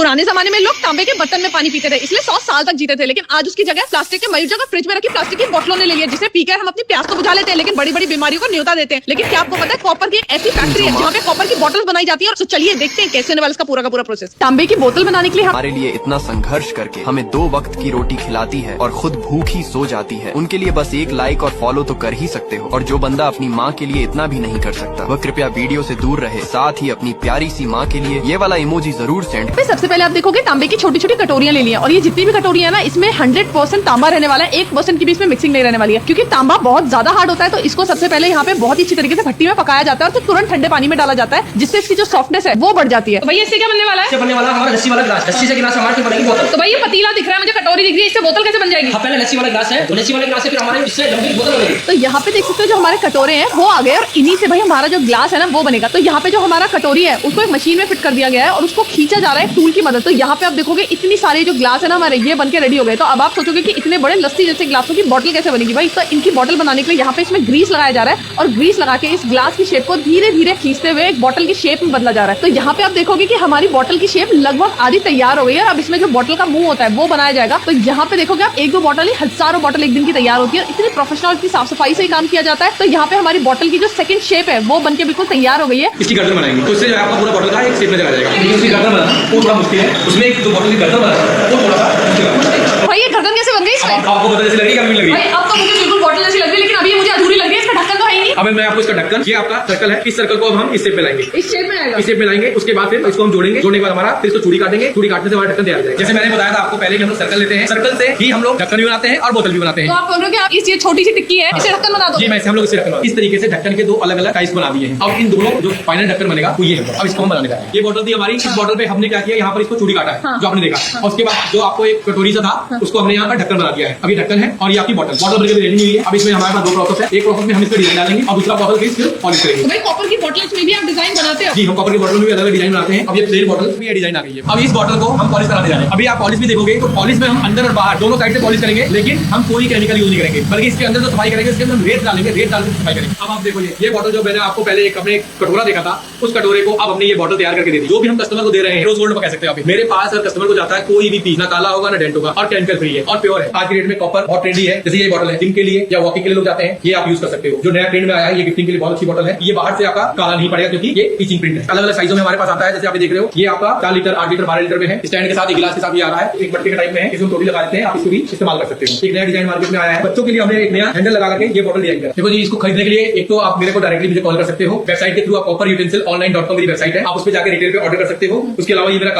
पुराने जमाने में लोग तांबे के बर्तन में पानी पीते थे, इसलिए 100 साल तक जीते थे। लेकिन आज उसकी जगह प्लास्टिक के मयूर जगह फ्रिज में रखी प्लास्टिक की बोतलों ने ले लिया, जिसे पीकर हम अपनी प्यास तो बुझा लेते हैं, लेकिन बड़ी बड़ी बीमारियों को न्योता देते हैं। लेकिन क्या आपको पता है कॉपर की एक ऐसी फैक्ट्री है जहाँ पे कॉपर की बोतल बनाई जाती है। और तो चलिए देखते हैं कैसे होने वाला इसका पूरा का पूरा प्रोसेस। तांबे की बोतल बनाने के लिए हमारे लिए इतना संघर्ष करके हमें 2 वक्त की रोटी खिलाती है और खुद भूखी सो जाती है, उनके लिए बस एक लाइक और फॉलो तो कर ही सकते हो। और जो बंदा अपनी माँ के लिए इतना भी नहीं कर सकता, वह कृपया वीडियो से दूर रहे। साथ ही अपनी प्यारी सी माँ के लिए ये वाला इमोजी जरूर सेंड। सबसे पहले आप देखोगे तांबे की छोटी छोटी कटोरियां ले ली हैं, और ये जितनी भी कटोरियां है ना, इसमें 100% तांबा रहने वाला है, 1% की भी इसमें मिक्सिंग नहीं रहने वाली है, क्योंकि तांबा बहुत ज्यादा हार्ड होता है। तो इसको सबसे पहले यहाँ पे बहुत ही अच्छी तरीके से भट्टी में पकाया जाता है और फिर तुरंत ठंडे पानी में डाला जाता है, जिससे इसकी जो सॉफ्टनेस है वो बढ़ जाती है। तो भैया इससे क्या बनने वाला है? बनने वाला हमारा लस्सी वाला ग्लास, लस्सी से गिलास हमारे बनेगी बोतल। तो भाई ये पतीला दिख रहा है मुझे, कटोरी दिख रही है, इससे बोतल कैसे बन जाएगी? पहले लस्सी वाला ग्लास है, तो लस्सी वाले ग्लास से फिर हमारे इससे लंबी बोतल बनेगी। तो यहाँ पे देख सकते हो जो हमारे कटोरे हैं वो आ गए, और इन्हीं से भाई हमारा जो ग्लास है ना वो बनेगा। तो यहाँ पे जो हमारा कटोरी है उसको एक मशीन में फिट कर दिया गया है और उसको खींचा जा रहा है टूल की मदद। तो यहाँ पे आप देखोगे इतनी सारी जो ग्लास है ना हमारे, ये बनके रेडी हो गए। तो अब आप सोचोगे कि इतने बड़े लस्सी जैसे ग्लासों की बोतल कैसे बनेगी भाई? तो इनकी बोतल बनाने के लिए यहाँ पे इसमें ग्रीस लगाया जा रहा है, और ग्रीस लगा के इस ग्लास की शेप को धीरे धीरे खींचते हुए एक बोतल की शेप में बदला जा रहा है। तो यहाँ पे आप देखोगे कि हमारी बोतल की शेप लगभग आधी तैयार हो गई है। अब इसमें जो बोतल का मुंह होता है वो बनाया जाएगा। तो यहाँ पे देखोगे आप 1-2 बोतल ही हजारों बोतल एक दिन की तैयार होती है, इतनी प्रोफेशनल, इतनी साफ सफाई से काम किया जाता है। तो यहाँ पे हमारी बोतल की जो सेकंड शेप है वो बनके बिल्कुल तैयार हो गई है। इसकी गर्दन बनाएंगे तो इससे आपका पूरा बोतल का एक शेप में चला जाएगा। लेकिन उसकी गर्दन बनाना वो थोड़ा मुश्किल है, उसमें एक जो बोतल की गर्दन बनाना वो थोड़ा सा मुश्किल है। भाई ये गर्दन कैसे बन गई इसमें? आपको पता जैसे लगेगी, कभी लगेगी। भाई अब तो मुझे बिल्कुल बोतल जैसी लग रही है, लेकिन अभी ये मुझे अधूरी लग रही है, इसका ढक्कन तो है ही नहीं। अब मैं आपको इसका ढक्कन, ये आपका सर्कल है, इस सर्कल को अब हम इस शेप में लाएंगे, इस शेप में आएगा, इस शेप में लाएंगे। उसके बाद फिर इसको हम जोड़ेंगे, जोड़ने के बाद हमारा फिर इसको चूड़ी काटेंगे, चूड़ी काटने से हमारा ढक्कन तैयार हो जाएगा। जैसे मैंने बताया था आपको पहले कि हम लोग सर्कल लेते हैं, सर्कल से ही हम लोग ढक्कन भी बनाते हैं और बोतल भी बनाते तो हैं। आप बोल रहे हो कि आप इस ये छोटी सी टिक्की है इसे ढक्कन बना दो? जी मैं हम लोग इसे ढक्कन, इस तरीके से ढक्कन के 2 अलग अलग टाइप्स बना दिए हैं। अब इन दोनों जो फाइनल ढक्कन बनेगा वो ये है। अब इसको हम बनाने जा रहे हैं। ये बोतल थी हमारी, इस बोतल पे हमने क्या किया, यहाँ पर इसको चूड़ी काटा है, जो आपने देखा। और उसके बाद जो आपको एक कटोरी सा था उसको हमने यहाँ पर ढक्कन बना दिया है। अब ये ढक्कन है और ये आपकी बोतल बनकर रेडी हुई है। अब इसमें हमारे पास 2 प्रोसेस है, एक प्रोसेस में हम इसको डिजाइन डालेंगे और दूसरा प्रोसेस फिर पॉलिश करेंगे। तो भाई कॉपर की बोतल्स में भी आप डिजाइन बनाते हो? जी हम कॉपर की बोतल में भी अलग अलग डिजाइन बनाते हैं। अब ये प्लेन बोतल भी डिजाइन आ गई है। अब इस बोतल को हम पॉलिश कराने जा रहे हैं। अभी आप पॉलिश भी देखोगे तो पॉलिश में हम अंदर और बाहर दोनों साइड से पॉलिश करेंगे, लेकिन हम कोई केमिकल यूज नहीं करेंगे, बल्कि इसके अंदर जो सफाई करेंगे इसके अंदर हम रेत डालेंगे, रेत डाल के सफाई करेंगे। अब आप देखो ये बोतल जो मैंने आपको पहले एक अपने कटोरा देखा था, उस कटोरे को अब हमने ये बोतल तैयार करके दे दी। जो भी हम कस्टमर को दे रहे हैं, रोज गोल्ड में कह सकते हैं आप। मेरे पास अगर कस्टमर को जाता है कोई भी पीस ना काला होगा ना डेंट होगा, और केमिकल फ्री है और प्योर है। आज की डेट में कॉपर बहुत ट्रेंडी है। जैसे ये बोतल है, जिम के लिए या वॉकिंग के लिए लोग जाते हैं, ये आप यूज कर सकते हो। जो नया ट्रेंड में आया है, ये गिफ्टिंग के लिए बहुत अच्छी बोतल है। ये बाहर से आपका काला नहीं पड़ेगा क्योंकि ये टीचिंग प्रिंट है। अलग अलग साइजों में हमारे पास आता है, जैसे आप देख रहे हो। ये आपका 4 लीटर, 8 लीटर, 12 लीटर में है। स्टैंड के साथ, एक गिलास के साथ ये आ रहा है, एक बट्टे के टाइप में है। इसमें टोटी लगा देते हैं, आप इसको भी इस्तेमाल कर सकते हो। एक नया डिजाइन मार्केट में आया है। बच्चों के लिए हमने एक नया हैंडल लगा करके ये बोतल डिजाइन किया। देखो जी, इसको खरीदने के लिए एक तो आप मेरे को डायरेक्टली मुझे कॉल कर सकते हो। वेबसाइट के थ्रू आप copperutensilonline.com मेरी वेबसाइट है, आप उस पर जाकर रिटेल पे ऑर्डर कर सकते हो। उसके अलावा ये मेरा